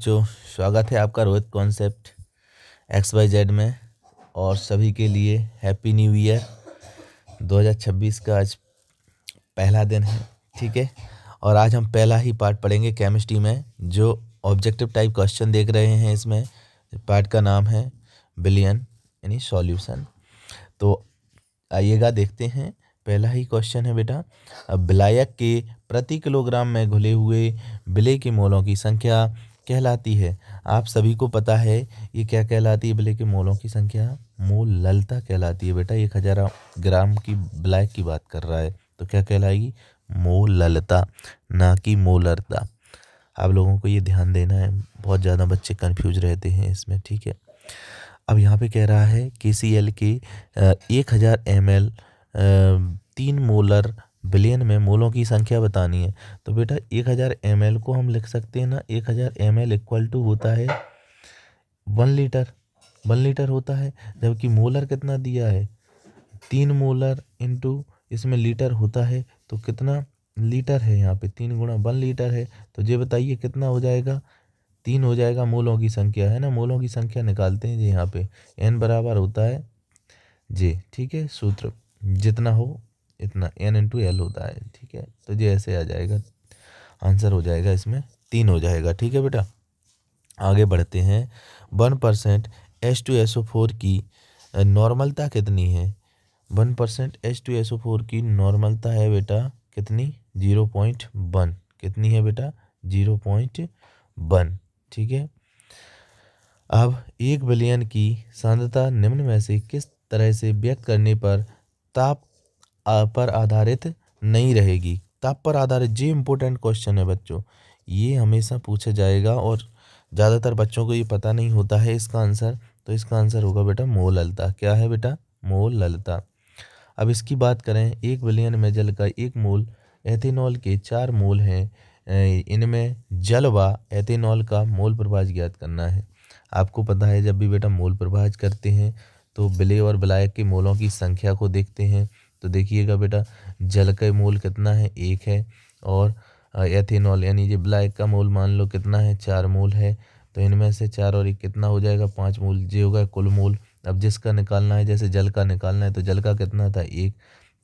जो स्वागत है आपका रोहित कॉन्सेप्ट XYZ में। और सभी के लिए हैप्पी न्यू ईयर। 2026 का आज पहला दिन है, ठीक है। और आज हम पहला ही पार्ट पढ़ेंगे केमिस्ट्री में, जो ऑब्जेक्टिव टाइप क्वेश्चन देख रहे हैं। इसमें पार्ट का नाम है बिलियन यानी सॉल्यूशन। तो आइएगा देखते हैं। पहला ही क्वेश्चन है बेटा, विलायक के प्रति किलोग्राम में घुले हुए विलेय के मोलों की संख्या कहलाती है। आप सभी को पता है ये क्या कहलाती है, विलेय के मोलों की संख्या मोललता कहलाती है बेटा। 1000 ग्राम की विलायक की बात कर रहा है तो क्या कहलाएगी, मोललता, ना कि मोलरता। आप लोगों को ये ध्यान देना है, बहुत ज़्यादा बच्चे कंफ्यूज रहते हैं इसमें, ठीक है। अब यहाँ पे कह रहा है KCl के 1000 ml 3 मोलर बिलियन में मोलों की संख्या बतानी है। तो बेटा 1000 ml को हम लिख सकते हैं ना, 1000 ml इक्वल टू होता है 1 लीटर। 1 लीटर होता है, जबकि मोलर कितना दिया है, 3 मोलर इंटू इसमें लीटर होता है। तो कितना लीटर है यहाँ पे, 3 गुणा 1 लीटर है। तो ये बताइए कितना हो जाएगा, 3 हो जाएगा। मोलों की संख्या है ना, मोलों की संख्या निकालते हैं जी। यहाँ पे n बराबर होता है J, ठीक है। सूत्र जितना हो इतना n इंटू L होता है, ठीक है। तो ये ऐसे आ जाएगा, आंसर हो जाएगा इसमें 3 हो जाएगा, ठीक है बेटा। आगे बढ़ते हैं। 1% H2SO4 की नॉर्मलता कितनी है। 1% H2SO4 की नॉर्मलता है बेटा कितनी, 0.1। कितनी है बेटा, 0.1, ठीक है। अब 1 बिलियन की सांद्रता निम्न में से किस तरह से व्यक्त करने पर ताप पर आधारित नहीं रहेगी। ताप पर आधारित, ये इम्पोर्टेंट क्वेश्चन है बच्चों, ये हमेशा पूछा जाएगा और ज़्यादातर बच्चों को ये पता नहीं होता है इसका आंसर। तो इसका आंसर होगा बेटा मोललता। क्या है बेटा, मोललता। अब इसकी बात करें, 1 बिलियन में जल का 1 मोल एथेनॉल के 4 मोल हैं। इनमें जल व एथेनॉल का मोल प्रभाज ज्ञात करना है। आपको पता है जब भी बेटा मोल प्रभाज करते हैं तो विलेय और विलायक के मोलों की संख्या को देखते हैं। तो देखिएगा बेटा, जल का मोल कितना है, 1 है। और एथेनॉल यानी जो विलायक का मोल मान लो कितना है, 4 मोल है। तो इनमें से 4 और 1 कितना हो जाएगा, 5 मोल। ये होगा कुल मोल। अब जिसका निकालना है, जैसे जल का निकालना है तो जल का कितना था, 1।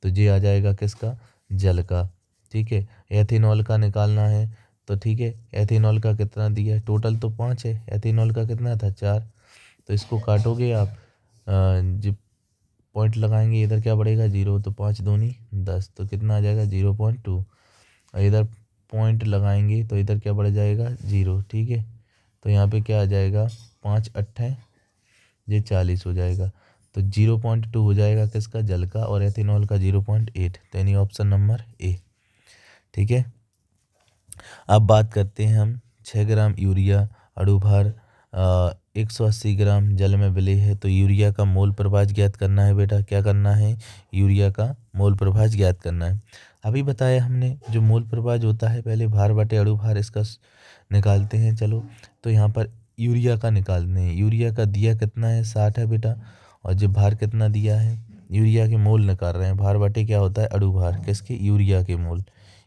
तो ये आ जाएगा किसका, जल का, ठीक है। एथेनॉल का निकालना है तो ठीक है, एथेनॉल का कितना दिया है, टोटल तो 5 है, एथेनॉल का कितना था, 4। तो इसको काटोगे आप, जो पॉइंट लगाएंगे इधर क्या बढ़ेगा, 0। तो 5 दूनी 10, तो कितना आ जाएगा, 0.2। और इधर पॉइंट लगाएंगे तो इधर क्या बढ़ जाएगा, 0, ठीक है। तो यहाँ पे क्या आ जाएगा, 5 8 ये 40 हो जाएगा। तो 0.2 हो जाएगा किसका, जल का, और एथेनॉल का 0.8। तो यानी ऑप्शन नंबर ए, ठीक है। अब बात करते हैं हम 6 ग्राम यूरिया अणुभार 180 ग्राम जल में विलेय है। तो यूरिया का मोल प्रभाज ज्ञात करना है बेटा। क्या करना है, यूरिया का मोल प्रभाज ज्ञात करना है। अभी बताया हमने जो मोल प्रभाज होता है, पहले भार बटे अणुभार इसका निकालते हैं। चलो, तो यहाँ पर यूरिया का निकालते हैं। यूरिया का दिया कितना है, 60 है बेटा। और जो भार कितना दिया है, यूरिया के मोल निकाल रहे हैं। भार बटे क्या होता है, अणुभार, किसके, यूरिया के मोल,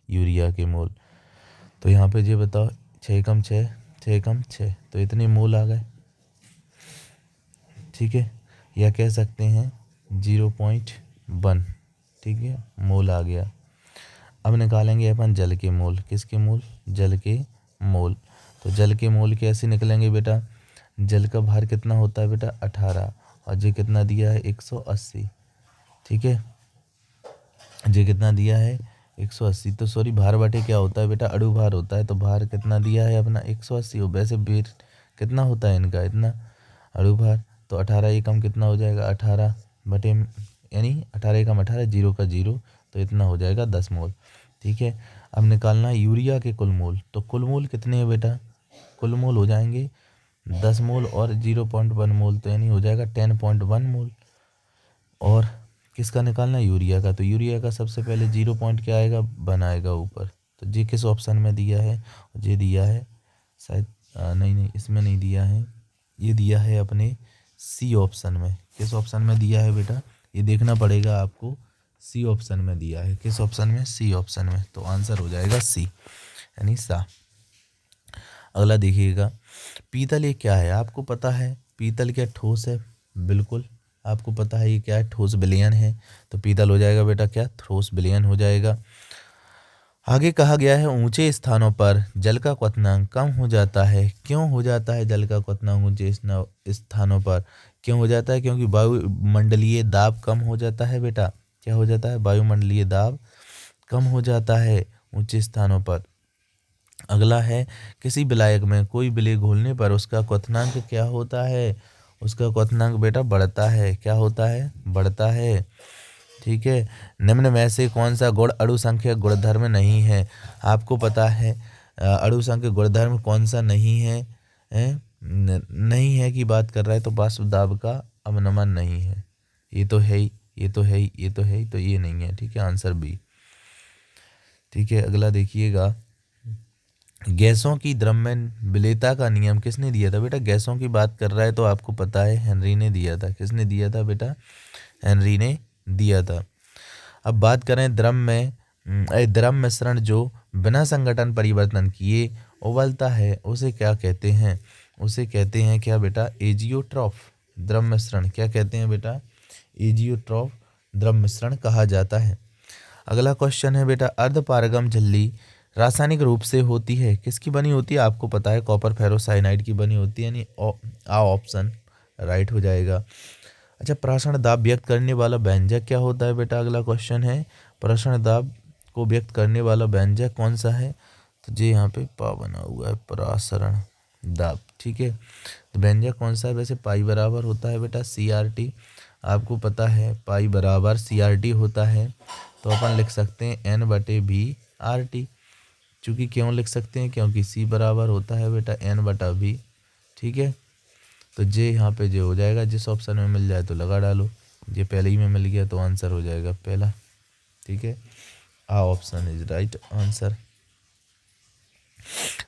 यूरिया के मोल। तो यहाँ पे ये बताओ, 6 कम 6, 6 कम 6, तो इतने मोल आ गए, ठीक है। या कह सकते हैं 0.1, ठीक है, मोल आ गया। अब निकालेंगे अपन जल के मोल। किसके मोल, जल के मोल। तो जल के मोल कैसे निकलेंगे बेटा, जल का भार कितना होता है बेटा, 18। और ये कितना दिया है, 180, ठीक है। ये कितना दिया है, 180। तो सॉरी, भार बटे क्या होता है बेटा, अणुभार होता है। तो भार कितना दिया है अपना, 180 हो। वैसे वेट कितना होता है इनका, इतना अणुभार। तो 18 एकम कितना हो जाएगा, 18 बटे यानी 18 एकम 18, 0 का 0, तो इतना हो जाएगा 10 मोल, ठीक है। अब निकालना है यूरिया के कुल मोल। तो कुल मोल कितने हैं बेटा, कुल मोल हो जाएंगे 10 मोल और 0.1 मोल, तो यानी हो जाएगा 10.1 मोल। और किसका निकालना है, यूरिया का। तो यूरिया का सबसे पहले 0 पॉइंट क्या आएगा, 1 आएगा ऊपर। तो ये किस ऑप्शन में दिया है, ये दिया है शायद, नहीं इसमें नहीं दिया है, ये दिया है अपने सी ऑप्शन में। किस ऑप्शन में दिया है बेटा, ये देखना पड़ेगा आपको, सी ऑप्शन में दिया है। किस ऑप्शन में, सी ऑप्शन में। तो आंसर हो जाएगा सी, यानी सा। अगला देखिएगा, पीतल ये क्या है? आपको पता है पीतल क्या ठोस है? बिल्कुल आपको पता है ये क्या है, ठोस विलयन है। तो पीतल हो जाएगा बेटा क्या, ठोस विलयन हो जाएगा। आगे कहा गया है ऊंचे स्थानों पर जल का क्वथनांक कम हो जाता है। क्यों हो जाता है जल का क्वथनांक ऊंचे स्थानों पर? क्यों हो जाता है? क्योंकि वायुमंडलीय दाब कम हो जाता है बेटा। क्या हो जाता है? वायुमंडलीय दाब कम हो जाता है ऊंचे स्थानों पर। अगला है, किसी विलायक में कोई विलेय घोलने पर उसका क्वथनांक क्या होता है? उसका क्वथनांक बेटा बढ़ता है। क्या होता है? बढ़ता है। ठीक है। निम्न में से कौन सा गुण अणुसंख्यक गुणधर्म नहीं है? आपको पता है अणुसंख्यक गुणधर्म कौन सा नहीं है? नहीं है की बात कर रहा है तो वाष्प दाब का अवनमन नहीं है। ये तो है ही, ये तो है ही, ये तो है ही, तो ये नहीं है। ठीक है, आंसर बी। ठीक है, अगला देखिएगा, गैसों की द्रव्य विलेयता का नियम किसने दिया था? बेटा गैसों की बात कर रहा है तो आपको पता है हेनरी ने दिया था। किसने दिया था बेटा? हेनरी ने दिया था। अब बात करें द्रव्य मिश्रण जो बिना संघटन परिवर्तन किए उबलता है उसे क्या कहते हैं? उसे कहते हैं क्या बेटा? एजियोट्रॉफ द्रव्य मिश्रण। क्या कहते हैं बेटा? एजियोट्रॉफ द्रव्य मिश्रण कहा जाता है। अगला क्वेश्चन है बेटा, अर्धपारगम झिल्ली रासायनिक रूप से होती है, किसकी बनी होती है? आपको पता है कॉपर फेरोसाइनाइड की बनी होती है, यानी आ ऑप्शन राइट हो जाएगा। अच्छा, प्राषण दाब व्यक्त करने वाला व्यंजक क्या होता है बेटा? अगला क्वेश्चन है, प्राषण दाब को व्यक्त करने वाला व्यंजक कौन सा है? तो जी यहाँ पे पा बना हुआ है, प्रासरण दाब। ठीक है, तो व्यंजक कौन सा है? वैसे पाई बराबर होता है बेटा CRT। आपको पता है पाई बराबर CRT होता है, तो अपन लिख सकते हैं N/V/RT। चूँकि क्यों लिख सकते हैं? क्योंकि C बराबर होता है बेटा N/V। ठीक है, तो जे यहाँ पे जे हो जाएगा, जिस ऑप्शन में मिल जाए तो लगा डालो। ये पहले ही में मिल गया तो आंसर हो जाएगा पहला। ठीक है, आ ऑप्शन इज राइट आंसर।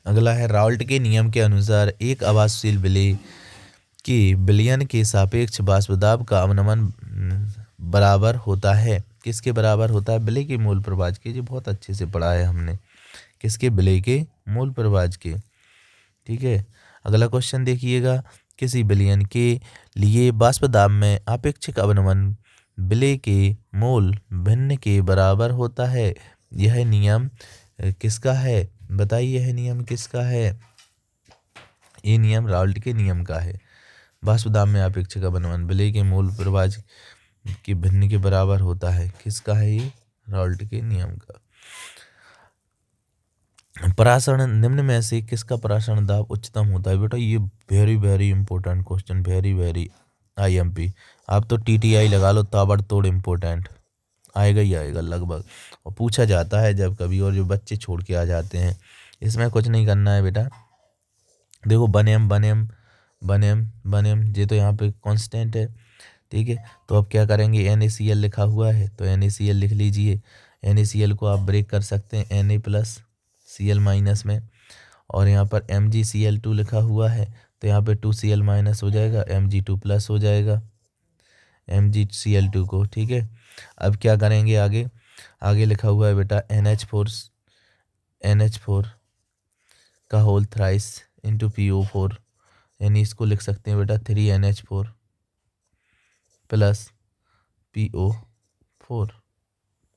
अगला है, राउल्ट के नियम के अनुसार एक आवासशील विलेय के विलयन के सापेक्ष वाष्प दाब का अवनमन बराबर होता है। किसके बराबर होता है? विलेय के मूल प्रवाह के। ये बहुत अच्छे से पढ़ा है हमने। किसके? विलेय के मूल प्रवाह के। ठीक है, अगला क्वेश्चन देखिएगा, किसी विलयन के लिए वाष्प दाब में आपेक्षिक अवनमन विलेय के मोल भिन्न के बराबर होता है। यह नियम किसका है? बताइए, यह नियम किसका है? ये नियम राउल्ट के नियम का है। वाष्प दाब में आपेक्षिक अवनमन विलेय के मूल प्रवाह के भिन्न के बराबर होता है। किसका है ये? राउल्ट के नियम का। परासरण निम्न में से किसका परासरण दाब उच्चतम होता है? बेटा ये very very important question, very very IMP। आप तो TTI लगा लो, ताबड़तोड़ इम्पोर्टेंट, आएगा ही आएगा लगभग, और पूछा जाता है जब कभी, और जो बच्चे छोड़ के आ जाते हैं। इसमें कुछ नहीं करना है बेटा। देखो बनेम बनेम बनेम बनेम, ये तो यहाँ पे कांस्टेंट है। ठीक है, तो अब क्या करेंगे? NaCl लिखा हुआ है तो NaCl लिख लीजिए। NaCl को आप ब्रेक कर सकते हैं Na+Cl- में, और यहाँ पर MgCl2 लिखा हुआ है तो यहाँ पे 2Cl- हो जाएगा, Mg2+ हो जाएगा MgCl2 को। ठीक है, अब क्या करेंगे आगे? आगे लिखा हुआ है बेटा NH4 का होल थ्राइस इंटू PO4, यानी इसको लिख सकते हैं बेटा 3NH4 प्लस PO4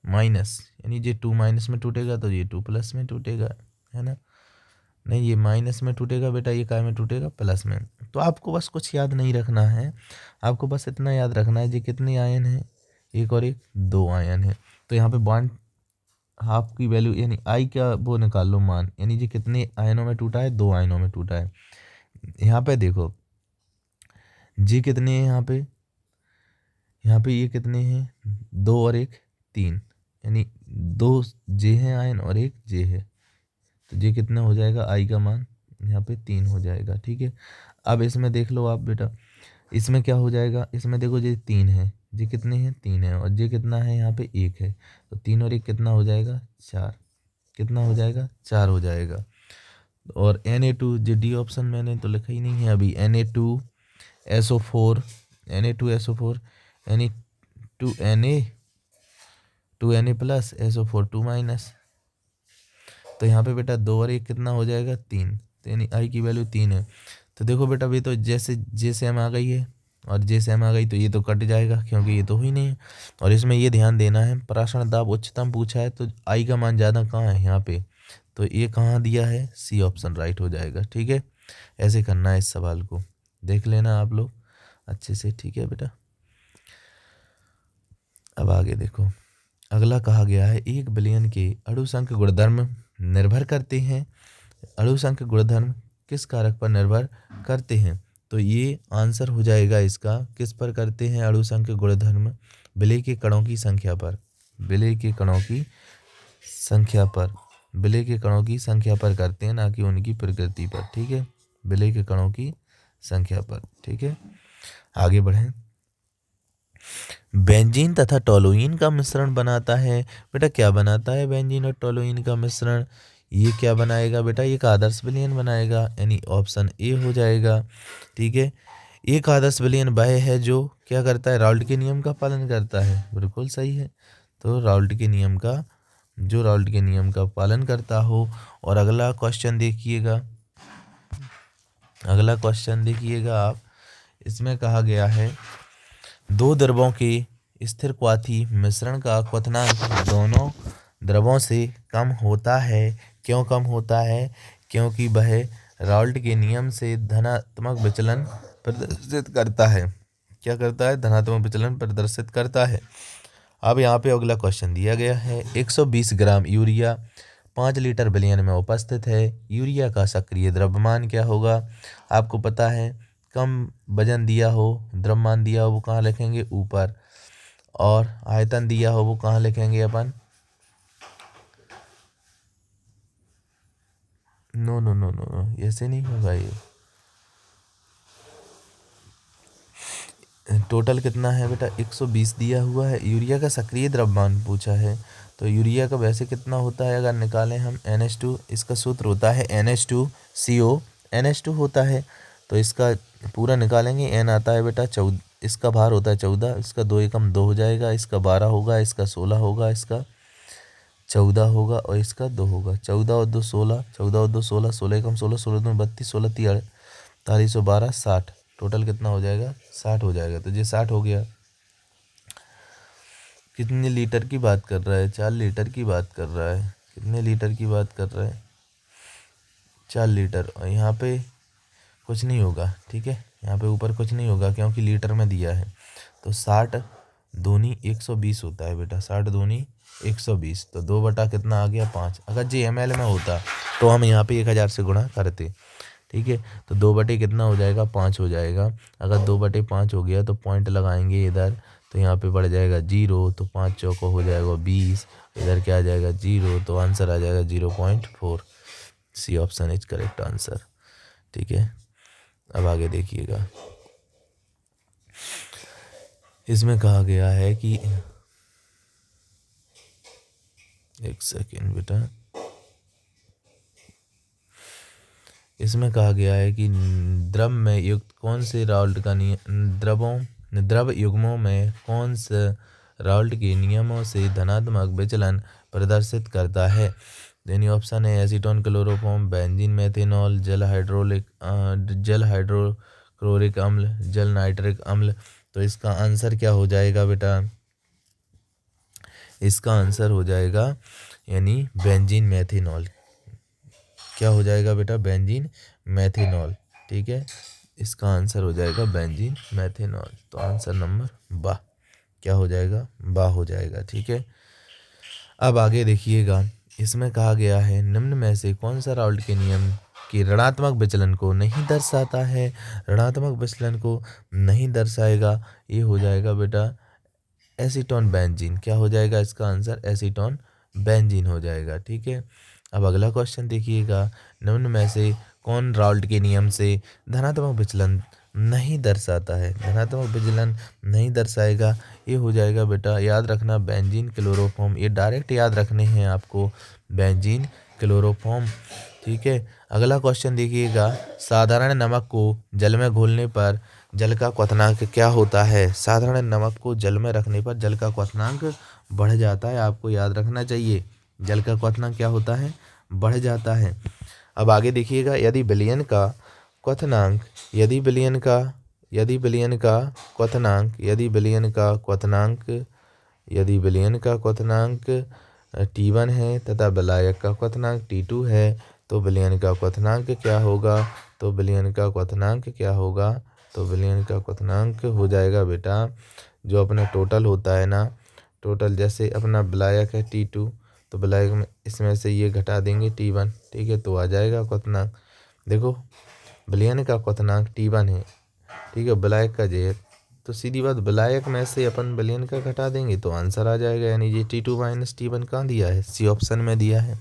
माइनस, यानी ये 2 माइनस में टूटेगा तो ये 2 प्लस में टूटेगा, है ना? नहीं, ये माइनस में टूटेगा बेटा, ये काय में टूटेगा? प्लस में। तो आपको बस कुछ याद नहीं रखना है, आपको बस इतना याद रखना है, ये कितने आयन है? एक और एक, 2 आयन है। तो यहाँ पे बॉन्ड हाफ की वैल्यू, यानी आई का वो निकाल लो मान, यानी ये कितने आयनों में टूटा है? 2 आयनों में टूटा है। यहाँ पे देखो जी कितने हैं यहाँ पे? यहाँ पे ये कितने हैं? 2 और 1 3, यानी 2 जे हैं आयन और 1 जे है, तो जे कितना हो जाएगा? आई का मान यहाँ पे 3 हो जाएगा। ठीक है, अब इसमें देख लो आप बेटा, इसमें क्या हो जाएगा? इसमें देखो ये 3 है, जे कितने हैं? 3 है, और जे कितना है? यहाँ पे 1 है, तो 3 और 1 कितना हो जाएगा? 4। कितना हो जाएगा? 4 हो जाएगा। और Na2, जे डी ऑप्शन मैंने तो लिखा ही नहीं है अभी, Na2SO4 यानी 2Na+SO4 2 माइनस, तो यहाँ पे बेटा 2 और 1 कितना हो जाएगा? 3, तो यानी आई की वैल्यू 3 है। तो देखो बेटा ये तो जैसे जे सेम आ गई है और जे सेम आ गई तो ये तो कट जाएगा क्योंकि ये तो हुई नहीं है। और इसमें ये ध्यान देना है पराशरण दाब उच्चतम पूछा है तो आई का मान ज़्यादा कहाँ है यहाँ पे, तो ये कहाँ दिया है, सी ऑप्शन राइट हो जाएगा। ठीक है, ऐसे करना है इस सवाल को, देख लेना आप लोग अच्छे से। ठीक है बेटा, अब आगे देखो अगला कहा गया है 1 बिलियन के अणुसंख्य गुणधर्म निर्भर करते हैं। अणुसंख्य गुणधर्म किस कारक पर निर्भर करते हैं, तो ये आंसर हो जाएगा इसका किस पर करते हैं अणुसंख्य गुणधर्म, विलेय के कणों की संख्या पर, विलेय के कणों की संख्या पर, विलेय के कणों की संख्या पर करते हैं, ना कि उनकी प्रकृति पर। ठीक है, विलेय के कणों की संख्या पर। ठीक है, आगे बढ़ें। बेंजीन तथा टोलुइन का मिश्रण बनाता है, बेटा क्या बनाता है बेंजीन और टोलुइन का मिश्रण, ये क्या बनाएगा बेटा, एक आदर्श विलयन बनाएगा, यानी ऑप्शन ए हो जाएगा। ठीक है, एक आदर्श विलयन वह है जो क्या करता है, राउल्ट के नियम का पालन करता है, बिल्कुल सही है। तो राउल्ट के नियम का, जो राउल्ट के नियम का पालन करता हो। और अगला क्वेश्चन देखिएगा, अगला क्वेश्चन देखिएगा आप, इसमें कहा गया है दो द्रवों के स्थिर क्वाथी मिश्रण का क्वथनांक दोनों द्रवों से कम होता है, क्यों कम होता है, क्योंकि वह राउल्ट के नियम से धनात्मक विचलन प्रदर्शित करता है, क्या करता है, धनात्मक विचलन प्रदर्शित करता है। अब यहाँ पे अगला क्वेश्चन दिया गया है 120 ग्राम यूरिया 5 लीटर विलयन में उपस्थित है, यूरिया का सक्रिय द्रव्यमान क्या होगा, आपको पता है कम वजन दिया हो, द्रव्यमान दिया हो वो कहाँ लिखेंगे, ऊपर, और आयतन दिया हो वो कहाँ लिखेंगे अपन, no no no no no, ऐसे नहीं होगा ये। टोटल कितना है बेटा, 120 दिया हुआ है, यूरिया का सक्रिय द्रव्यमान पूछा है, तो यूरिया का वैसे कितना होता है अगर निकालें हम, NH2, इसका सूत्र होता है NH2CO, NH2 होता है, तो इसका पूरा निकालेंगे, N आता है बेटा 14, इसका भार होता है 14, इसका 2 एकम 2 हो जाएगा, इसका 12 होगा, इसका 16 होगा, इसका 14 होगा और इसका 2 होगा, 14 और 2 16, 14 और 2 16, 16 एकम 16, 16 दूनी 32, 16 तीन 48, 12 60, टोटल कितना हो जाएगा, 60 हो जाएगा। तो ये 60 हो गया। कितने लीटर की बात कर रहा है, 4 लीटर की बात कर रहा है, कितने लीटर की बात कर रहा है, 4 लीटर, और यहाँ पे कुछ नहीं होगा। ठीक है, यहाँ पे ऊपर कुछ नहीं होगा क्योंकि लीटर में दिया है, तो 60 दूनी 120 होता है बेटा, 60 दूनी 120, तो 2 बटा कितना आ गया 5, अगर जी ml में होता तो हम यहाँ पे 1000 से गुणा करते। ठीक है, तो 2 बटे कितना हो जाएगा 5 हो जाएगा, अगर 2 बटे 5 हो गया तो पॉइंट लगाएंगे इधर, तो यहाँ पे बढ़ जाएगा 0, तो 5 चौको हो जाएगा 20, इधर क्या आ जाएगा 0, तो आंसर आ जाएगा 0.4, C option is correct answer. ठीक है, अब आगे देखिएगा, इसमें कहा गया है कि, एक सेकेंड बेटा, इसमें कहा गया है कि द्रव में युक्त कौन से राउल्ट का द्रव युग्मों में कौन से राउल्ट के नियमों से धनात्मक विचलन प्रदर्शित करता है, यानी ऑप्शन है एसीटोन, क्लोरोफॉर्म, बेंजीन, मेथेनॉल, जल हाइड्रोक्लोरिक अम्ल, जल नाइट्रिक अम्ल। तो इसका आंसर क्या हो जाएगा बेटा, इसका आंसर हो जाएगा यानी बेंजीन मेथेनॉल, क्या हो जाएगा बेटा, बेंजीन मेथेनॉल। ठीक है, इसका आंसर हो जाएगा बेंजीन मेथेनॉल, तो आंसर नंबर बा क्या हो जाएगा, बा हो जाएगा। ठीक है, अब आगे देखिएगा, इसमें कहा गया है निम्न में से कौन सा राउल्ट के नियम कि ऋणात्मक विचलन को नहीं दर्शाता है, ऋणात्मक विचलन को नहीं दर्शाएगा, ये हो जाएगा बेटा एसीटोन बेंजीन, क्या हो जाएगा इसका आंसर, एसीटोन बेंजीन हो जाएगा। ठीक है, अब अगला क्वेश्चन देखिएगा, निम्न में से कौन राउल्ट के नियम से धनात्मक विचलन नहीं दर्शाता है, धनात्मक विचलन नहीं दर्शाएगा, ये हो जाएगा बेटा, याद रखना बेंजीन क्लोरोफॉर्म, ये डायरेक्ट याद रखने हैं आपको, बेंजीन क्लोरोफॉर्म। ठीक है, अगला क्वेश्चन देखिएगा, साधारण नमक को जल में घोलने पर जल का क्वथनांक क्या होता है, साधारण नमक को जल में रखने पर जल का क्वथनांक बढ़ जाता है, आपको याद रखना चाहिए, जल का क्वथनांक क्या होता है, बढ़ जाता है। अब आगे देखिएगा, यदि बिलियन का क्वथनांक यदि बिलियन का यदि बिलियन का क्वथनांक यदि बिलियन का क्वथनांक यदि बिलियन का क्वथनांक T1 है तथा विलायक का क्वथनांक T2 है, तो बिलियन का क्वथनांक क्या होगा? तो बिलियन का क्वथनांक क्या होगा? तो बिलियन का क्वथनांक हो जाएगा बेटा, जो अपना टोटल होता है ना, टोटल जैसे अपना विलायक है T2, तो विलायक में इसमें से ये घटा देंगे T1, ठीक है, तो आ जाएगा क्वथनांक। देखो बिलियन का क्वथनांक T1 है, ठीक है, विलायक का J है, तो सीधी बात विलायक में से अपन बिलियन का घटा देंगे तो आंसर आ जाएगा, यानी ये T2 माइनस T1 कहाँ दिया है? सी ऑप्शन में दिया है,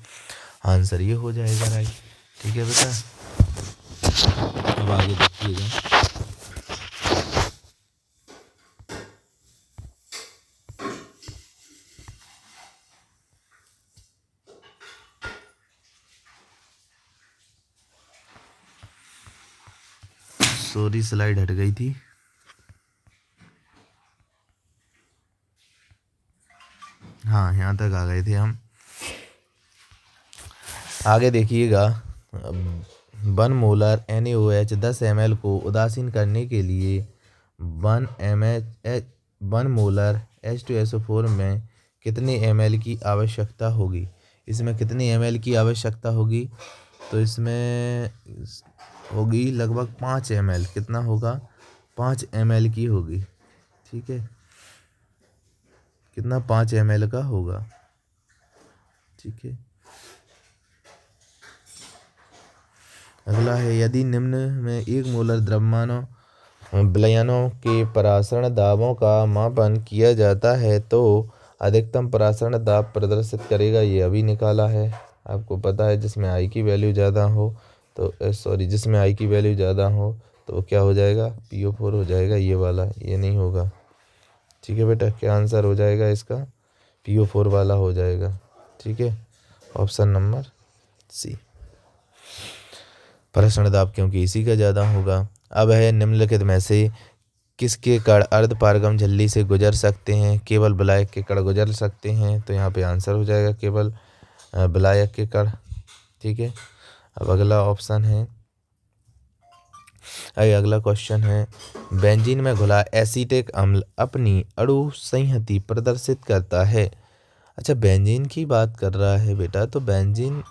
आंसर ये हो जाएगा राइट। ठीक है बेटा, अब आगे देखिएगा, सॉरी स्लाइड हट गई थी। हाँ, यहाँ तक आ गए थे हम। आगे देखिएगा, 1 मोलर NaOH 10 ml को उदासीन करने के लिए 1 मोलर H2SO4 में कितने ml की आवश्यकता होगी? इसमें कितने ml की आवश्यकता होगी? तो इसमें होगी लगभग 5 ml। कितना होगा? 5 ml की होगी, ठीक है, कितना? 5 ml का होगा, ठीक है। अगला है, यदि निम्न में 1 मोलर द्रव्यमानों विलयनों के परासरण दाबों का मापन किया जाता है तो अधिकतम परासरण दाब प्रदर्शित करेगा। ये अभी निकाला है, आपको पता है, जिसमें आई की वैल्यू ज़्यादा हो तो जिसमें आई की वैल्यू ज़्यादा हो तो क्या हो जाएगा? PO4 हो जाएगा, ये वाला, ये नहीं होगा, ठीक है बेटा। क्या आंसर हो जाएगा इसका? PO4 वाला हो जाएगा, ठीक है, ऑप्शन नंबर सी, परासरण दाब, क्योंकि इसी का ज़्यादा होगा। अब है, निम्नलिखित में से किसके कण अर्ध पारगम झिल्ली से गुजर सकते हैं? केवल विलायक के कण गुजर सकते हैं, तो यहाँ पे आंसर हो जाएगा केवल विलायक के कण, ठीक है। अब अगला ऑप्शन है, अगला क्वेश्चन है, बेंजीन में घुला एसीटिक अम्ल अपनी अणु संहति प्रदर्शित करता है। अच्छा, बेंजीन की बात कर रहा है बेटा, तो बेंजीन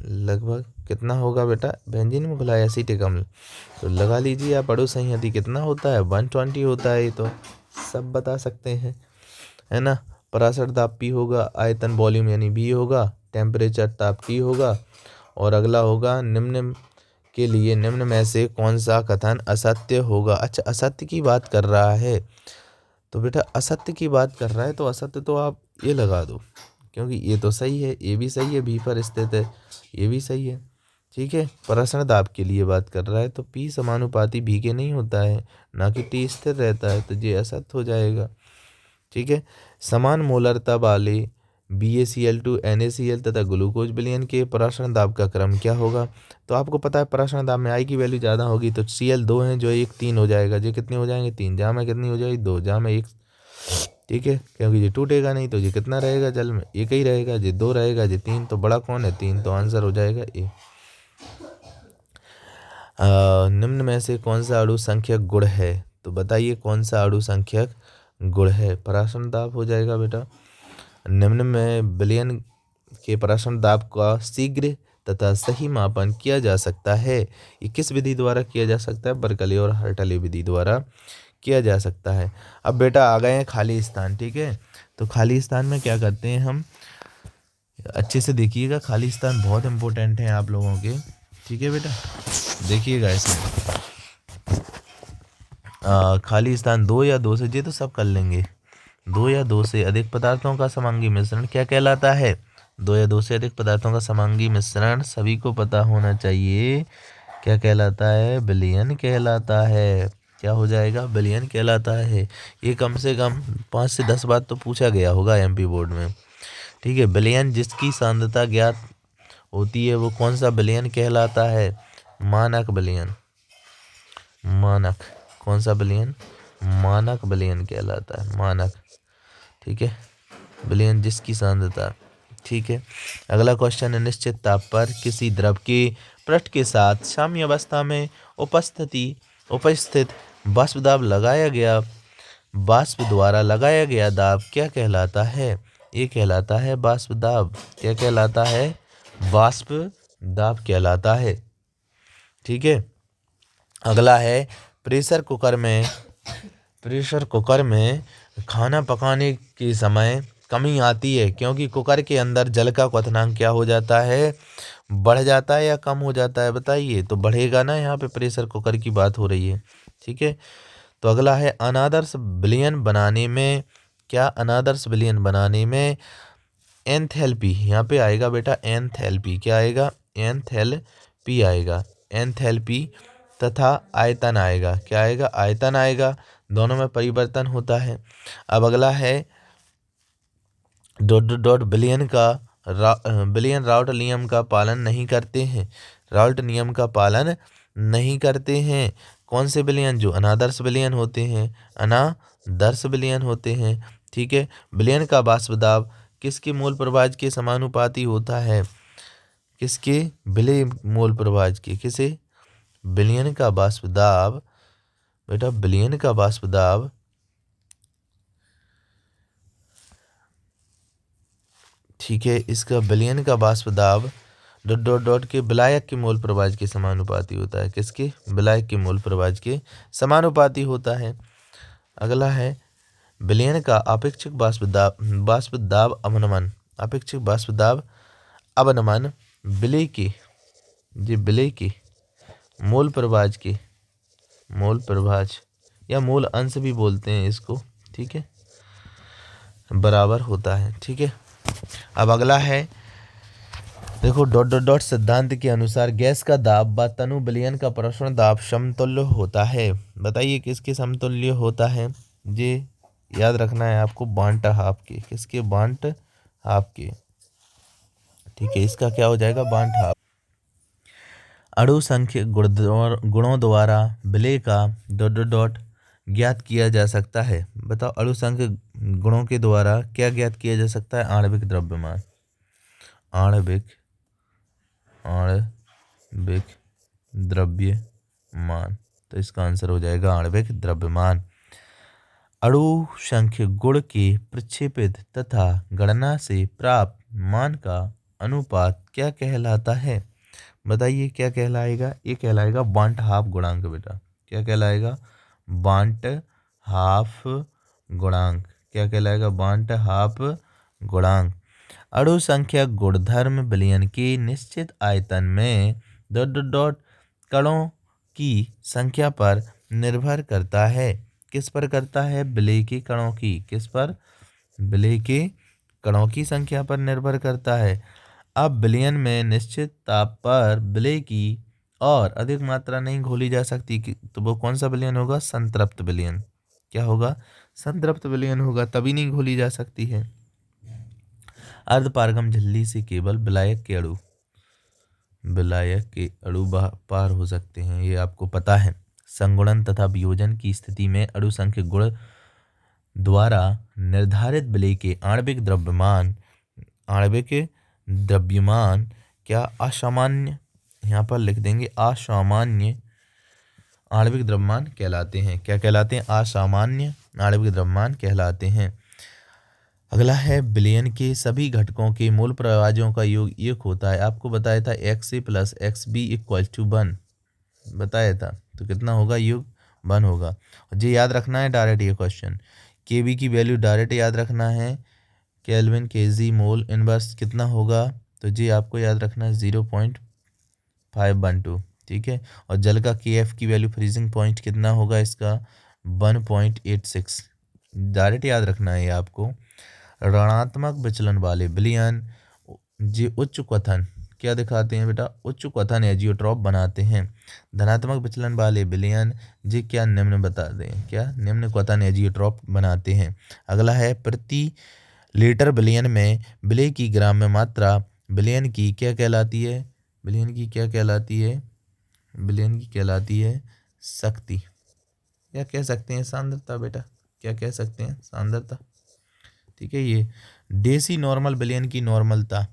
लगभग कितना होगा बेटा? बेंजीन में घुला एसीटिक अम्ल, तो लगा लीजिए आप, अणु संहति कितना होता है? 120 होता है, ये तो सब बता सकते हैं, है ना। परासरण दाब P होगा, आयतन वॉल्यूम यानी V होगा, टेम्परेचर ताप T होगा, और अगला होगा, निम्न के लिए निम्न में से कौन सा कथन असत्य होगा? अच्छा, असत्य की बात कर रहा है, तो बेटा असत्य की बात कर रहा है तो असत्य तो आप ये लगा दो, क्योंकि ये तो सही है, ये भी सही है, V पर स्थित है, ये भी सही है, ठीक है। परासरण दाब के लिए बात कर रहा है तो P समानुपाती V के नहीं होता है, ना कि T स्थिर रहता है, तो ये असत्य हो जाएगा, ठीक है। समान मोलरता वाले BaCl2 NaCl तथा ग्लूकोज विलयन के परासरण दाब का क्रम क्या होगा? तो आपको पता है परासरण दाब में आई की वैल्यू ज़्यादा होगी, तो Cl 2 है, जो 1 3 हो जाएगा, जो कितने हो जाएंगे? 3, जहाँ में कितनी हो जाएगी? 2, जहाँ में 1, ठीक है, क्योंकि ये टूटेगा नहीं, तो ये कितना रहेगा? जल में 1 ही रहेगा, ये 2 रहेगा, ये 3, तो बड़ा कौन है? 3, तो आंसर हो जाएगा ए। निम्न में से कौन सा अणु संख्यक गुण है? तो बताइए कौन सा अणु संख्यक गुण है? परासरण दाब हो जाएगा बेटा। निम्न में विलयन के परासरण दाब का शीघ्र तथा सही मापन किया जा सकता है। ये किस विधि द्वारा किया जा सकता है? बर्कले और हर्टले विधि द्वारा किया जा सकता है। अब बेटा आ गए हैं खाली स्थान, ठीक है, तो खाली स्थान में क्या करते हैं हम, अच्छे से देखिएगा, खाली स्थान बहुत इंपॉर्टेंट है आप लोगों के, ठीक है बेटा, देखिएगा इसमें। खाली स्थान 2 या 2 से, ये तो सब कर लेंगे, 2 या 2 से अधिक पदार्थों का समांगी मिश्रण क्या कहलाता है? 2 या 2 से अधिक पदार्थों का समांगी मिश्रण सभी को पता होना चाहिए, क्या कहलाता है? विलयन कहलाता है। क्या हो जाएगा? विलयन कहलाता है। ये कम से कम 5 से 10 बार तो पूछा गया होगा MP बोर्ड में, ठीक है। विलयन जिसकी सांद्रता ज्ञात होती है वो कौन सा विलयन कहलाता है? मानक विलयन, मानक, कौन सा विलयन? मानक विलयन कहलाता है, मानक, ठीक है। विलयन जिसकी सांद्रता ठीक है। अगला क्वेश्चन है, निश्चित ताप पर किसी द्रव के पृष्ठ के साथ साम्य अवस्था में उपस्थित वाष्प द्वारा लगाया गया दाब क्या कहलाता है? ये कहलाता है वाष्प दाब। क्या कहलाता है? वाष्प दाब कहलाता है। ठीक है। अगला है, प्रेशर कुकर में खाना पकाने के समय कमी आती है क्योंकि कुकर के अंदर जल का क्वथनांक क्या हो जाता है? बढ़ जाता है या कम हो जाता है? बताइए। तो बढ़ेगा ना, यहाँ पे प्रेशर कुकर की बात हो रही है। ठीक है। तो अगला है, अनादर्श विलयन बनाने में एंथैल्पी, यहाँ पे आएगा बेटा एंथैल्पी। क्या आएगा? एंथैल्पी आएगा। एंथैल्पी तथा आयतन आएगा। क्या आएगा? आयतन आएगा। दोनों में परिवर्तन होता है। अब अगला है, विलियन राउल्ट नियम का पालन नहीं करते हैं। राउल्ट नियम का पालन नहीं करते हैं कौन से विलियन? जो अनादर्श विलियन होते हैं। ठीक है। विलियन का वाष्प दाब किसके मोल प्रभाज के समानुपाती होता है? किसके? विलय मोल प्रभाज के। किसे? विलियन का वाष्प दाब बेटा, विलियन का वाष्प दाब ठीक है, इसका विलयन का वाष्प दाब के विलायक के मोल प्रभाज के समानुपाती होता है। किसके? विलायक के मोल प्रभाज के समानुपाती होता है। अगला है, विलयन का अपेक्षित वाष्प दाब अवनमन विलय के मोल प्रभाज या मूल अंश भी बोलते हैं इसको। ठीक है, बराबर होता है। ठीक है। अब अगला है, देखो सिद्धांत के अनुसार गैस का दाब व तनु विलयन का प्रसरण दाब समतुल्य होता है। बताइए किसके समतुल्य होता है? ये याद रखना है आपको, बांट हाफ के। किसके? बांट हाफ के। ठीक है, इसका क्या हो जाएगा? बांट हाफ। अणु संख्य गुणों द्वारा विलय का ज्ञात किया जा सकता है। बताओ, अणु संख्य गुणों के द्वारा क्या ज्ञात किया जा सकता है? आणविक द्रव्यमान। तो इसका आंसर हो जाएगा आणविक द्रव्यमान। अणु संख्य गुण के प्रक्षेपित तथा गणना से प्राप्त मान का अनुपात क्या कहलाता है? बताइए क्या कहलाएगा? ये कहलाएगा बांट हाफ गुणांक बेटा। क्या कहलाएगा? बांट हाफ गुणांक। क्या कहलाएगा? बांट हाफ गुणांक। अणु संख्या गुणधर्म विलयन के निश्चित आयतन में कणों की संख्या पर निर्भर करता है। किस पर करता है? विलय के कणों की। किस पर? विलय के कणों की संख्या पर निर्भर करता है। अब विलयन में निश्चित ताप पर विलय की और अधिक मात्रा नहीं घोली जा सकती तो वो कौन सा विलयन होगा? संतृप्त विलयन। क्या होगा? संतृप्त विलयन होगा, तभी नहीं घोली जा सकती है। अर्धपारगम झिल्ली से केवल विलायक के अणु पार हो सकते हैं, ये आपको पता है। संगुणन तथा वियोजन की स्थिति में अणु संख्य गुण द्वारा निर्धारित विलय के आणविक द्रव्यमान क्या असामान्य, यहाँ पर लिख देंगे असामान्य आणविक द्रव्यमान कहलाते हैं। क्या कहलाते हैं? असामान्य आणविक द्रव्यमान कहलाते हैं। अगला है, विलयन के सभी घटकों के मूल प्रभाजों का योग 1 होता है। आपको बताया था XA + XB = 1 बताया था, तो कितना होगा? योग 1 होगा। और ये याद रखना है डायरेक्ट, ये क्वेश्चन KB की वैल्यू डायरेक्ट याद रखना है। केल्विन KG मोल इनवर्स कितना होगा? तो जी आपको याद रखना है 0.512। ठीक है। और जल का KF की वैल्यू फ्रीजिंग पॉइंट कितना होगा इसका? 1.86। डायरेक्ट याद रखना है ये आपको। ऋणात्मक विचलन वाले विलयन जी उच्च क्वथन क्या दिखाते हैं बेटा? उच्च क्वथन एजियोट्रॉप बनाते हैं। धनात्मक विचलन वाले विलयन जी क्या निम्न बता दें, क्या निम्न क्वथन एजियोट्रॉप बनाते हैं। अगला है, प्रति लीटर विलयन में विलय की ग्राम में मात्रा विलयन की क्या कहलाती है? विलयन की क्या कहलाती है? विलयन की कहलाती है शक्ति, या कह सकते हैं सांद्रता बेटा। क्या कह सकते हैं? सांद्रता। ठीक है। ये डेसी नॉर्मल विलयन की नॉर्मलता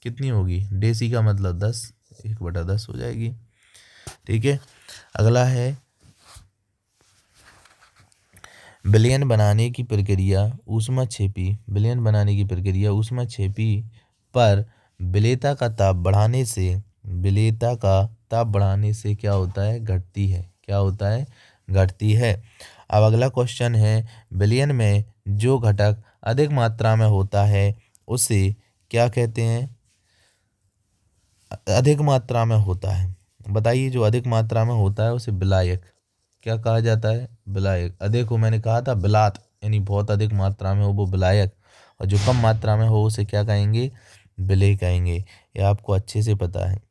कितनी होगी, डेसी का मतलब 10, 1/10 हो जाएगी। ठीक है। अगला है विलयन बनाने की प्रक्रिया ऊष्माक्षेपी, विलयन बनाने की प्रक्रिया ऊष्माक्षेपी पर विलेयता का ताप बढ़ाने से, विलेयता का ताप बढ़ाने से क्या होता है, घटती है। क्या होता है, घटती है। अब अगला क्वेश्चन है, विलयन में जो घटक अधिक मात्रा में होता है उसे क्या कहते हैं, अधिक मात्रा में होता है, बताइए। जो अधिक मात्रा में होता है उसे विलायक क्या कहा जाता है, विलायक। अधिक हो, मैंने कहा था विलात, यानी बहुत अधिक मात्रा में हो वो विलायक, और जो कम मात्रा में हो उसे क्या कहेंगे, विलेय कहेंगे। ये आपको अच्छे से पता है।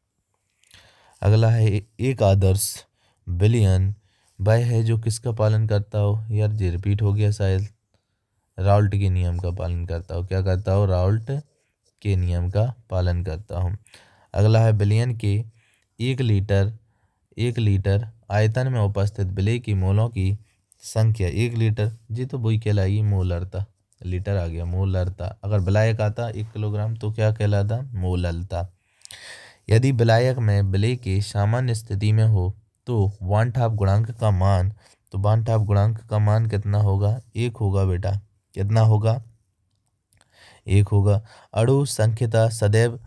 अगला है एक आदर्श विलयन वह है जो किसका पालन करता हो, यार ये रिपीट हो गया शायद, राउल्ट के नियम का पालन करता हो। क्या करता हो, राउल्ट के नियम का पालन करता हूँ। अगला है विलयन के एक लीटर आयतन में उपस्थित विलेय की मोलों की संख्या, 1 लीटर, जी तो वही कहलाई मोलरता, लीटर आ गया मोलरता। अगर विलायक आता 1 किलोग्राम तो क्या कहलाता, मोलरता। यदि विलायक में विलेय के सामान्य स्थिति में हो तो वान-हाफ गुणांक का मान, तो वान-हाफ गुणांक का मान कितना होगा, 1 होगा बेटा। कितना होगा, 1 होगा। अणु संख्यता सदैव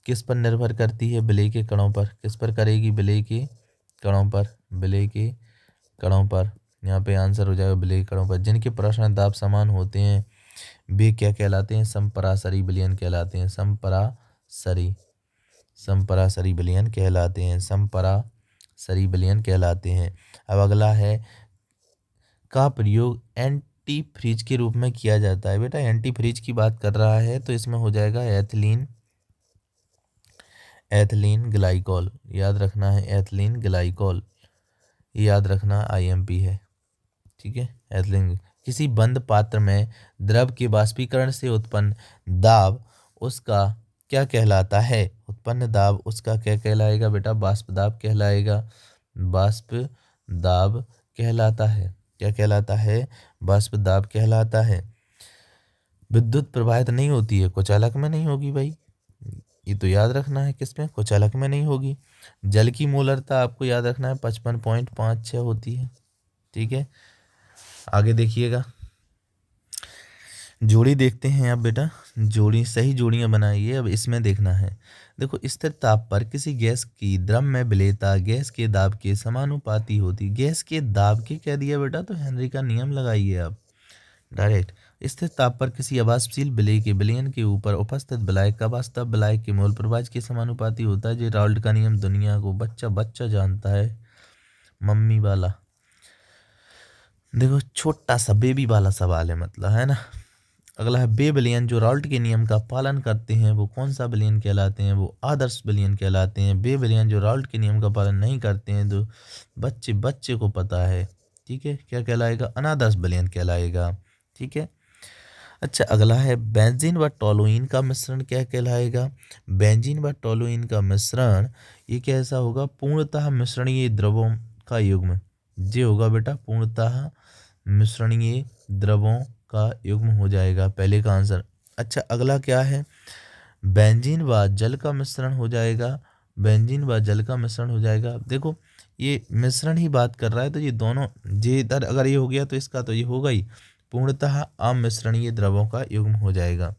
किस पर निर्भर करती है, विलेय के कणों पर। किस पर करेगी, विलेय के कणों पर, विलेय के कणों पर। यहाँ पे आंसर हो जाएगा विलेय कणों पर। जिनके प्रसारण दाब समान होते हैं वे क्या कहलाते हैं, समपरासरी विलयन कहलाते हैं। समपरासरी विलयन कहलाते हैं, समपरासरी विलयन कहलाते हैं। अब अगला है का प्रयोग एंटी फ्रीज के रूप में किया जाता है। बेटा एंटी फ्रीज की बात कर रहा है तो इसमें हो जाएगा एथिलीन ग्लाइकॉल, याद रखना है एथिलीन ग्लाइकॉल, याद रखना आईएमपी है। ठीक है, एथिलीन। किसी बंद पात्र में द्रव के बाष्पीकरण से उत्पन्न दाब उसका क्या कहलाता है, उत्पन्न दाब उसका क्या कहलाएगा बेटा, बाष्प दाब कहलाएगा, बाष्प दाब कहलाता है। क्या कहलाता है, बाष्प दाब कहलाता है। विद्युत प्रवाहित नहीं होती है, कुचालक में नहीं होगी भाई, ये तो याद रखना है, किसमें, कुचालक में नहीं होगी। जल की मोलरता आपको याद रखना है 55.56 होती है। ठीक है, आगे देखिएगा, जोड़ी देखते हैं अब बेटा, जोड़ी सही जोड़ियां बनाइए। अब इसमें देखना है, देखो स्थिर ताप पर किसी गैस की द्रव में विलेयता गैस के दाब के समानुपाती होती। गैस के दाब के कह दिया बेटा तो हेनरी का नियम लगाइए आप डायरेक्ट। स्थिर ताप पर किसी अवाष्पशील विलेय के विलयन के ऊपर उपस्थित विलायक का वास्तव विलायक के मोल प्रवाह के समानुपाती होता है। जो राउल्ट का नियम दुनिया को बच्चा बच्चा जानता है, मम्मी वाला। देखो छोटा सा बेबी वाला सवाल है, मतलब है ना। अगला है वे विलयन जो राउल्ट के नियम का पालन करते हैं वो कौन सा विलयन कहलाते हैं, वो आदर्श विलयन कहलाते हैं। वे विलयन जो राउल्ट के नियम का पालन नहीं करते हैं तो बच्चे बच्चे को पता है, ठीक है, क्या कहलाएगा, अनादर्श विलयन कहलाएगा। ठीक है। अच्छा अगला है बेंजीन व टोलुइन का मिश्रण क्या कहलाएगा। बेंजीन व टोलुइन का मिश्रण ये कैसा होगा, पूर्णतः मिश्रणीय द्रवों का युग्म। ये होगा बेटा पूर्णतः मिश्रणीय द्रवों का युग्म हो जाएगा, पहले का आंसर। अच्छा अगला क्या है, बेंजीन व जल का मिश्रण हो जाएगा, बेंजीन व जल का मिश्रण हो जाएगा। देखो ये मिश्रण ही बात कर रहा है तो ये दोनों, ये इधर अगर ये हो गया तो इसका तो ये होगा ही, पूर्णतः अमिश्रणीय द्रवों का युग्म हो जाएगा,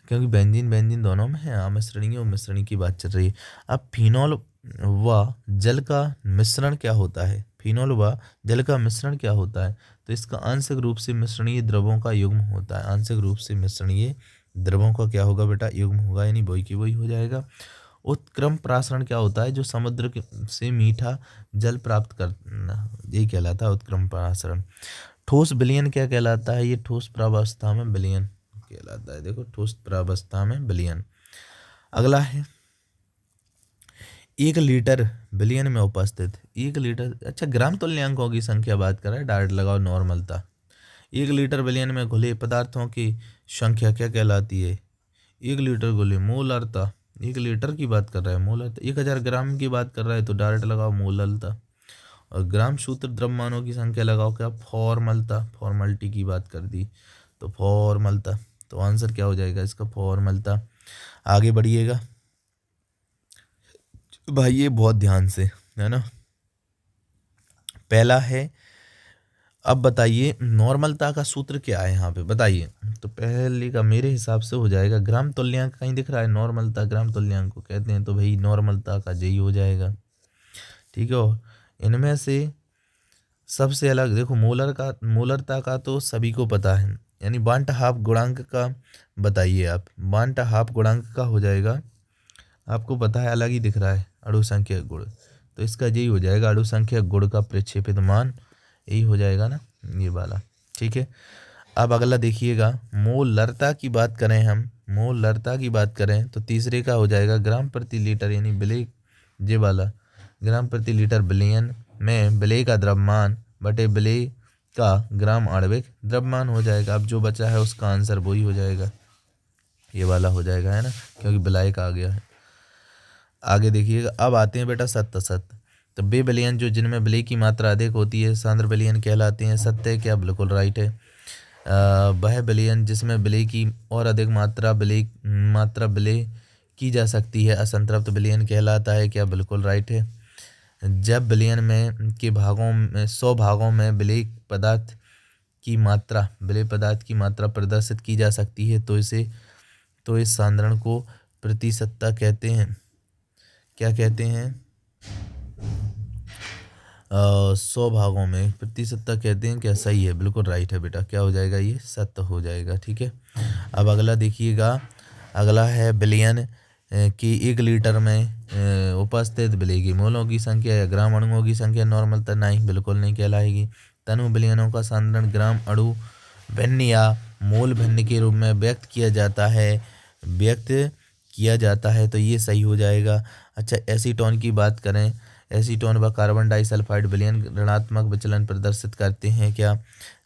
क्योंकि बेंजीन बेंजीन दोनों में है, अमिश्रणीय और मिश्रणीय की बात चल रही है। अब फिनॉल व जल का मिश्रण क्या होता है, फिनॉल व जल का मिश्रण क्या होता है, तो इसका आंशिक रूप से मिश्रणीय द्रवों का युग्म होता है। आंशिक रूप से मिश्रणीय द्रवों का क्या होगा बेटा, युग्म होगा, यानी वही की वही हो जाएगा। उत्क्रम प्रासरण क्या होता है, जो समुद्र से मीठा जल प्राप्त करना, यही कहलाता है उत्क्रम प्रासरण। ठोस विलयन क्या कहलाता है, ये ठोस प्रावस्था में विलयन कहलाता है। देखो ठोस प्रावस्था में विलयन। अगला है 1 लीटर विलयन में उपस्थित 1 लीटर, अच्छा ग्राम तुल्यांकों की संख्या बात कर रहा है, डायरेक्ट लगाओ नॉर्मलता। 1 लीटर विलयन में घुले पदार्थों की संख्या क्या कहलाती है, 1 लीटर घुले मोलरता, 1 लीटर की बात कर रहा है मोलरता। 1000 ग्राम की बात कर रहा है तो डायरेक्ट लगाओ मोलरता। और ग्राम सूत्र द्रव्यमानों की संख्या लगाओ, क्या फॉर्मलता, फॉर्मलिटी की बात कर दी तो फॉर्मलता, तो आंसर क्या हो जाएगा इसका फॉर्मलता। आगे बढ़िएगा भाई, ये बहुत ध्यान से, है ना। पहला है, अब बताइए नॉर्मलता का सूत्र क्या है यहाँ पे बताइए। तो पहले का मेरे हिसाब से हो जाएगा ग्राम तुल्यांक, कहीं दिख रहा है नॉर्मलता ग्राम तुल्यांक को कहते हैं, तो भाई नॉर्मलता का यही हो जाएगा, ठीक है। और इनमें से सबसे अलग देखो, मोलरता का तो सभी को पता है, यानी बांट हाफ गुणांक का बताइए आप। बांट हाफ गुणांक का हो जाएगा, आपको पता है अलग ही दिख रहा है, अणु संख्या गुण, तो इसका यही हो जाएगा अणु संख्या गुण का प्रक्षेपित मान, यही हो जाएगा ना ये वाला, ठीक है। अब अगला देखिएगा, मोलरता की बात करें हम, मोलरता की बात करें तो तीसरे का हो जाएगा ग्राम प्रति लीटर, यानी विलेय, ये वाला ग्राम प्रति लीटर विलयन में विलेय का द्रव्यमान बटे विलेय का ग्राम आणविक द्रव्यमान हो जाएगा। अब जो बचा है उसका आंसर वही हो जाएगा, ये वाला हो जाएगा, है ना, क्योंकि विलायक का आ गया है। आगे देखिएगा, अब आते हैं बेटा सत्य सत्य, तो वे विलयन जो जिनमें विलेय की मात्रा अधिक होती है सांद्र विलयन कहलाते हैं। सत्य क्या, बिल्कुल राइट है। वह विलयन जिसमें विलेय की और अधिक मात्रा विलेय की जा सकती है असंतृप्त विलयन कहलाता है, क्या, बिल्कुल राइट है। जब विलयन में के भागों में 100 भागों में विलेय पदार्थ की मात्रा प्रदर्शित की जा सकती है तो इस सांद्रण को प्रतिशतता कहते हैं, क्या कहते हैं, 100 भागों में प्रतिशतता कहते हैं, क्या, सही है, बिल्कुल राइट है बेटा, क्या हो जाएगा ये सत्य हो जाएगा, ठीक है। अब अगला देखिएगा, अगला है विलयन कि 1 लीटर में उपस्थित विलेय की मोलों की संख्या या ग्राम अणुओं की संख्या नॉर्मलता नहीं, बिल्कुल नहीं कहलाएगी। तनु विलयनों का सांद्रण ग्राम अणु भिन्न या मोल भिन्न के रूप में व्यक्त किया जाता है, तो ये सही हो जाएगा। अच्छा, एसीटोन की बात करें, एसीटोन व कार्बन डाइसल्फाइड विलयन ऋणात्मक विचलन प्रदर्शित करते हैं, क्या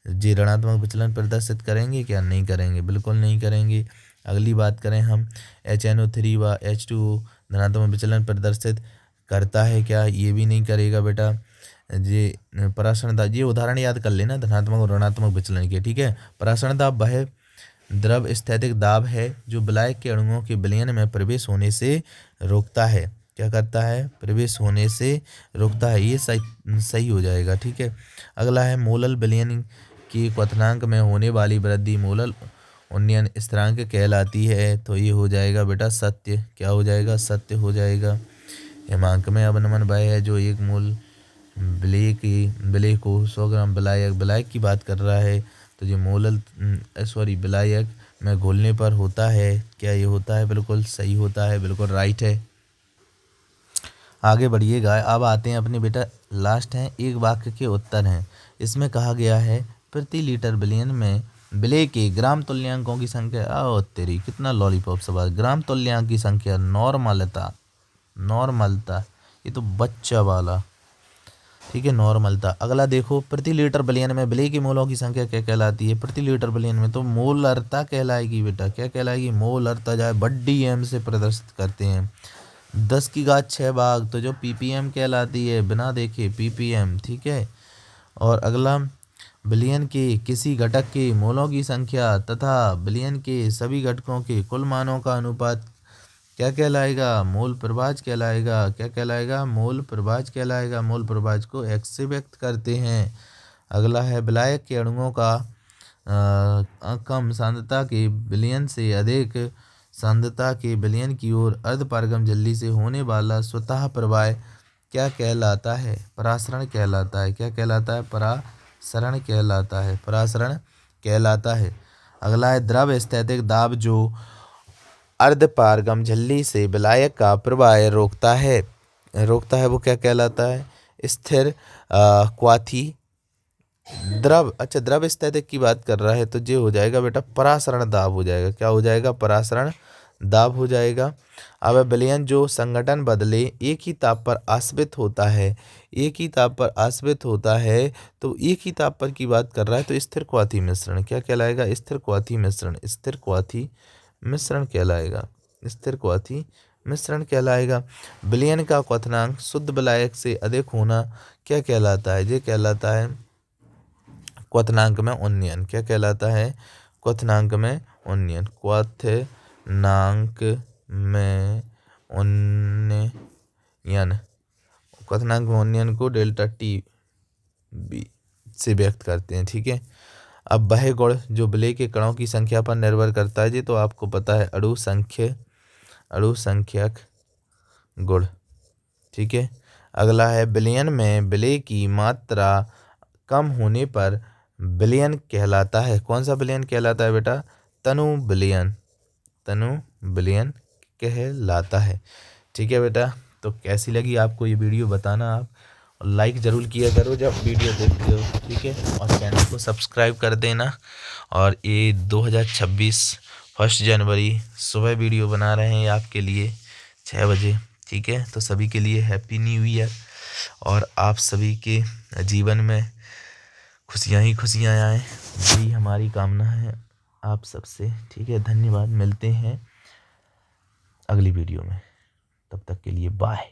जी ऋणात्मक विचलन प्रदर्शित करेंगे, क्या नहीं करेंगे, बिल्कुल नहीं करेंगे। अगली बात करें हम, HNO3 व H2O धनात्मक विचलन प्रदर्शित करता है, क्या, ये भी नहीं करेगा बेटा। ये परासरण दाब, ये उदाहरण याद कर लेना धनात्मक और ऋणात्मक विचलन के, ठीक है। परासरण दाब वह द्रव स्थैतिक दाब है जो विलायक के अणुओं के विलयन में प्रवेश होने से रोकता है, क्या करता है, प्रवेश होने से रोकता है, ये सही हो जाएगा, ठीक है। अगला है मोलल विलयन की क्वथनांक में होने वाली वृद्धि मोलल उन्नयन स्थिरांक कहलाती है, तो ये हो जाएगा बेटा सत्य, क्या हो जाएगा, सत्य हो जाएगा। हिमांक में अवनमन वह है जो एक मोल विलेय को 100 ग्राम विलायक की बात कर रहा है, तो ये विलायक में घोलने पर होता है, क्या ये होता है, बिल्कुल सही होता है, बिल्कुल राइट है। आगे बढ़िएगा, अब आते हैं अपने बेटा लास्ट हैं एक वाक्य के उत्तर हैं। इसमें कहा गया है प्रति लीटर विलयन में विलेय के ग्राम तुल्यांकों की संख्या, आओ तेरी कितना लॉलीपॉप सवाल, ग्राम तुल्यांक की संख्या नॉर्मलता, ये तो बच्चा वाला, ठीक है, नॉर्मलता। अगला देखो, प्रति लीटर विलयन में विलेय के मोलों की संख्या क्या कहलाती है, प्रति लीटर विलयन में तो मोलरता कहलाएगी बेटा, क्या कहलाएगी, मोलरता, जाए बड्डी एम से प्रदर्शित करते हैं। 10⁻6 भाग तो जो ppm कहलाती है, बिना देखे ppm, ठीक है। और अगला, विलयन के किसी घटक के मोलों की संख्या तथा विलयन के सभी घटकों के कुल मानों का अनुपात क्या कहलाएगा, मोल प्रभाज कहलाएगा, क्या कहलाएगा, मोल प्रभाज कहलाएगा। मोल प्रभाज को x से व्यक्त करते हैं। अगला है विलायक के अणुओं का कम सांद्रता के विलयन से अधिक सांद्रता के विलयन की ओर अर्धपारगम झिल्ली से होने वाला स्वतः प्रवाह क्या कहलाता है, परासरण कहलाता है, क्या कहलाता है, परासरण कहलाता है। अगला है द्रव स्थैतिक दाब जो अर्धपारगम झिल्ली से विलायक का प्रवाह रोकता है, वो क्या कहलाता है, स्थिर क्वाथी द्रव। अच्छा, द्रव स्थैतिक की बात कर रहा है तो ये हो जाएगा बेटा परासरण दाब हो जाएगा, क्या हो जाएगा, परासरण दाब हो जाएगा। अब विलयन जो संगठन बदले एक ही ताप पर आश्रित होता है, तो एक ही ताप पर की बात कर रहा है तो स्थिर क्वाथी मिश्रण क्या कहलाएगा, स्थिर क्वाथी मिश्रण कहलाएगा, स्थिर क्वाथी मिश्रण कहलाएगा। विलयन का क्वथनांक शुद्ध विलायक से अधिक होना क्या कहलाता है? ये कहलाता है क्वथनांक में उन्नयन। क्या कहलाता है? क्वथनांक में उन्नयन। क्वथनांक में उन्नयन। क्वथनांक में उन्नयन को डेल्टा टी बी से व्यक्त करते हैं। ठीक है। अब वह गुण जो विलेय के कणों की संख्या पर निर्भर करता है, ये तो आपको पता है, अणु संख्यक गुण। ठीक है। अगला है विलयन में विलेय की मात्रा कम होने पर विलयन कहलाता है। कौन सा विलयन कहलाता है बेटा? तनु विलयन। तनु विलयन कहलाता है। ठीक है बेटा। तो कैसी लगी आपको ये वीडियो बताना आप, और लाइक ज़रूर किया करो जब वीडियो देखते हो। ठीक है। और चैनल को सब्सक्राइब कर देना। और ये 2026 1 जनवरी सुबह वीडियो बना रहे हैं आपके लिए 6 बजे। ठीक है। तो सभी के लिए हैप्पी न्यू ईयर, और आप सभी के जीवन में खुशियाँ ही खुशियाँ आएँ, यही हमारी कामना है आप सबसे। ठीक है। धन्यवाद। मिलते हैं अगली वीडियो में, तब तक के लिए बाय।